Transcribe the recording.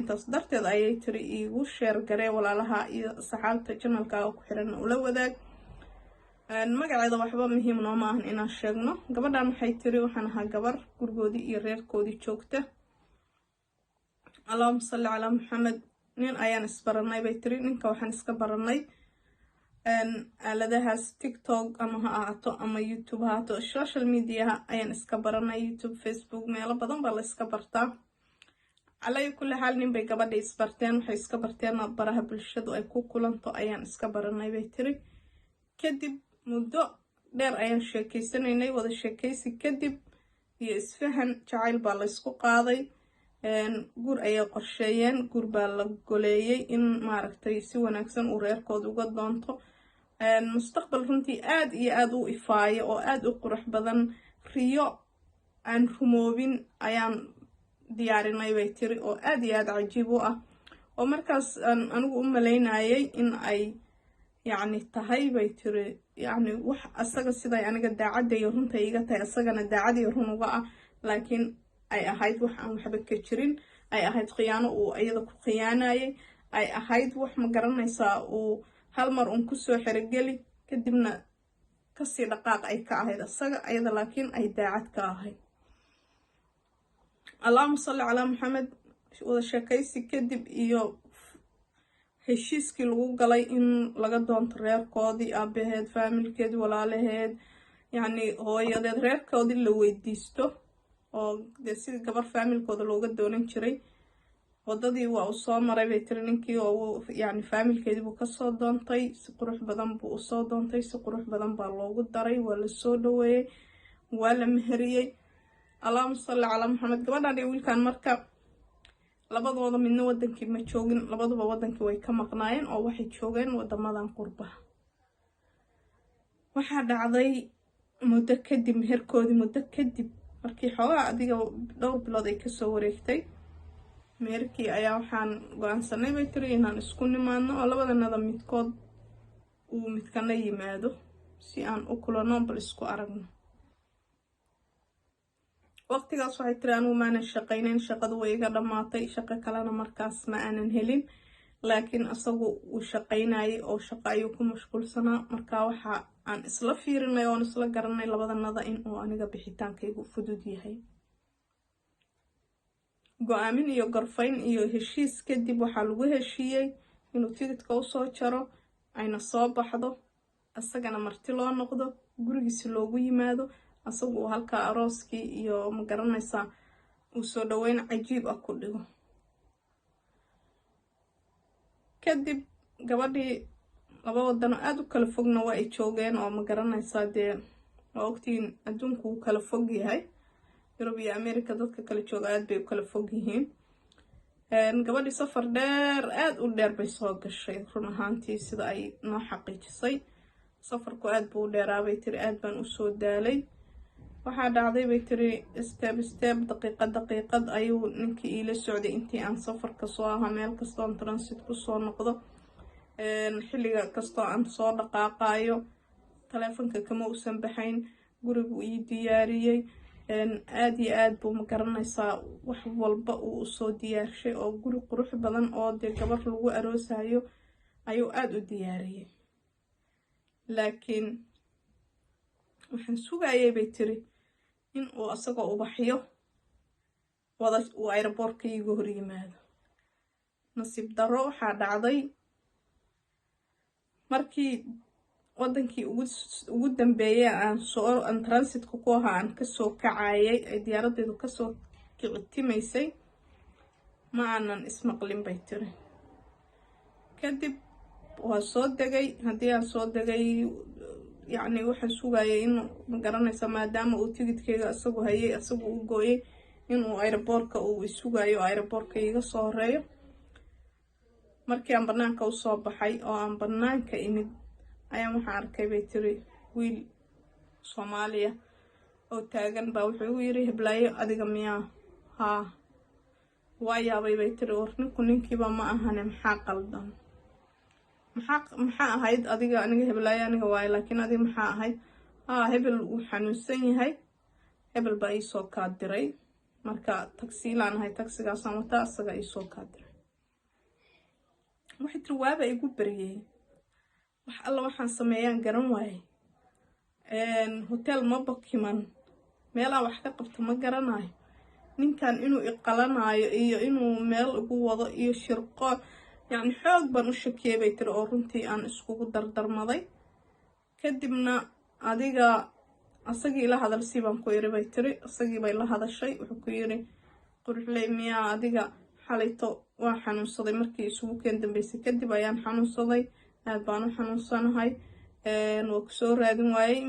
intaas darteed ayay tiri iigu sheer garee walaalaha iyo saxaabta channelka ku xiran ula wadaag magaceeda waxba muhiim noo ma ahan inaan sheegno gabadhan waxay tiri waxaan ahaa gabar gurigoodii iyo reerkoodii joogta allahumma salli ala muhammad nin ayaan isbaranay bay tiri ninka waxaan iska baranay aaladahaas TikTok ama ha ahaato ama YouTube ha ahaato social media ayaan iska baranay YouTube Facebook meelo badan baa la iska bartaa على كل حال نبي قبل إسبرتين وحيسكبرتين براها بالشد ويكون كلنتو أيان إسكبرنا بيتري كدب مدة دير أيان شاكي سنيني وذا شاكيسي كدب يسفهن شعيل بالإسكو قاضي قور أيا قرشيين قور بالقوليي إن معركتي سوى نكسن ورير كودو قدانتو مستقبل رنتي آد يادو إفاية أو آدو قرح بدن ريو عن رموبين أيان diyaarinay bay tiri oo aad iyo aad cajiib u ah oo markaas anigu u maleynayay in ay yani tahay bay tiri yani wax asaga siday aniga daacad iyo runta iga tahay asagana daacad iyo run uga ah laakiin ay ahayd wax aan waxba ka jirin ay ahayd khiyaano uu iyada ku khiyaanayay ay ahayd wax ma garanaysaa uu hal mar ku soo xirigeli kadibna kasii dhaqaaq ay ka ahayd asaga iyada laakiin ay daacad ka ahayd اللهم صل على محمد وذا شاكيسي كدب إيو هشيسكي لغو قلي إن لغا دون ترير كودي أبهد فامل كد ولا لهد يعني هو يدد رير كودي اللي ويديستو oo de sida gabar familkooda looga doonan jiray wadadii waa u soo maray bay tiri ninkii oo yani familkeedii buu ka soo doontay si qurux badan buu u soo doontay si qurux badan baa loogu daray waa la soo dhaweeyay waa la meheriyay اللهم صل على محمد gabadhan iyo wiilkan marka labadooda midna wadankii ma joogin labaduba wadankii way ka maqnaayeen oo waxay joogeen wadamadan qurbaha waxa dhacday muddo kadib meherkoodii muddo kadib markii xoogaa adiga dhowr bilood ay ka soo wareegtay meherkii ayaa waxaan go'aansanay bay tiri inaan isku nimaadno oo labadanada midkood uu midkana yimaado si aan u kulano bal isku aragno waqtigaas waxay tiri anigu maanan shaqaynayn shaqadu way iga dhamaatay shaqo kalena markaas ma aanan helin laakiin asagu uu shaqaynayay oo shaqo ayuu ku mashquulsanaa markaa waxa aan isla fiirinay oo isla garanay labadanada in uu aniga bixitaankaygu fudud yahay go'aamin iyo gorfayn iyo heshiis kadib waxaa lagu heshiiyey inuu tigidhka u soo jaro ayna soo baxdo asagana marti loo noqdo gurigiisa loogu yimaado asagu halka arooskii iyo ma garanaysaa uu soo dhaweyn cajiib ah ku dhigo kadib gabadhii laba wadano aad u kala fogna waa ay joogeen oo ma garanaysaa dee waa ogtiin adduunku uu kala fog yahay Yurub iyo Amerika dadka kala jooga aad bay u kala fog yihiin gabadhii safar dheer aad u dheer bay soo gashay run ahaantii sida ay noo xaqiijisay safarku aad buu u dheeraabay tiri aad baan u soo daalay waxaa dhacday bay tiri step daqiiqad ayuu ninkii ila socday intii aan safarka soo ahaa meel kastoo aan transit ku soo noqdo xilliga kastoo aan soo dhaqaaqayo taleefanka kama uusan baxayn gurigu ii diyaariyay aad iyo aad buu ma garanaysaa wax walba uu soo diyaarshay oo guri qurux badan oo dee gabar lagu aroosayo ayuu aad u diyaariyay laakiin waxaan sugayay bay tiri in uu asagoo ubaxyo wada uu aeroboortka iiga hor yimaado nasiib darro waxaa dhacday markii wadankii ugu dambeeyay aan transitka ku ahaa aan kasoo kacayay ay diyaaradeedu kasoo kicitimaysay ma aanan ismaqlin bay tiri kadib waa soo degay haddii aan soo degay يعني waxaan sugayay in ma garanaysa maadaama uu tigidhkayga asagu hayay asagu u gooyay in uu aeroboortka uu isugayo aeroboortka iga soo horeeyo markii aan banaanka u soo baxay oo aan banaanka imid ayaan waxaan arkay bay tiri wiil Soomaaliya oo taagan baa wuxuu igu yiri heblaayo adiga miyaa haa waa yaabay bay tiri warninku ninkiiba ma ahane maxaa qaldan maxaa ahayd adiga aniga heblaayo aniga waay laakiin adiga maxaa ahayd hebel uu xanuunsan yahay hebel baa ii soo kaadiray marka taksiilaan ahay taksigaasaan wata asaga ii soo kaadiray waxay tiri waaba igu baryay wax alla waxaan sameeyaan garan waaye hotel ma bokiman meelaa wax ka qabto ma garanayo ninkan inuu iqalanayo iyo inuu meel ugu wado iyo shirqo yani xoog baan u shakiyay bay tiri oo runtii aan iskugu dardarmaday kadibna adiga asagii la hadalsi baan ku iri bay tiri asagii bay la hadashay wuxuu ku yiri quruxley miyaa adiga xalayto waa xanuunsaday markii isugu keen dambeysay kadib ayaan xanuunsaday aad baan u xanuunsanahay waa ku soo raadin waayay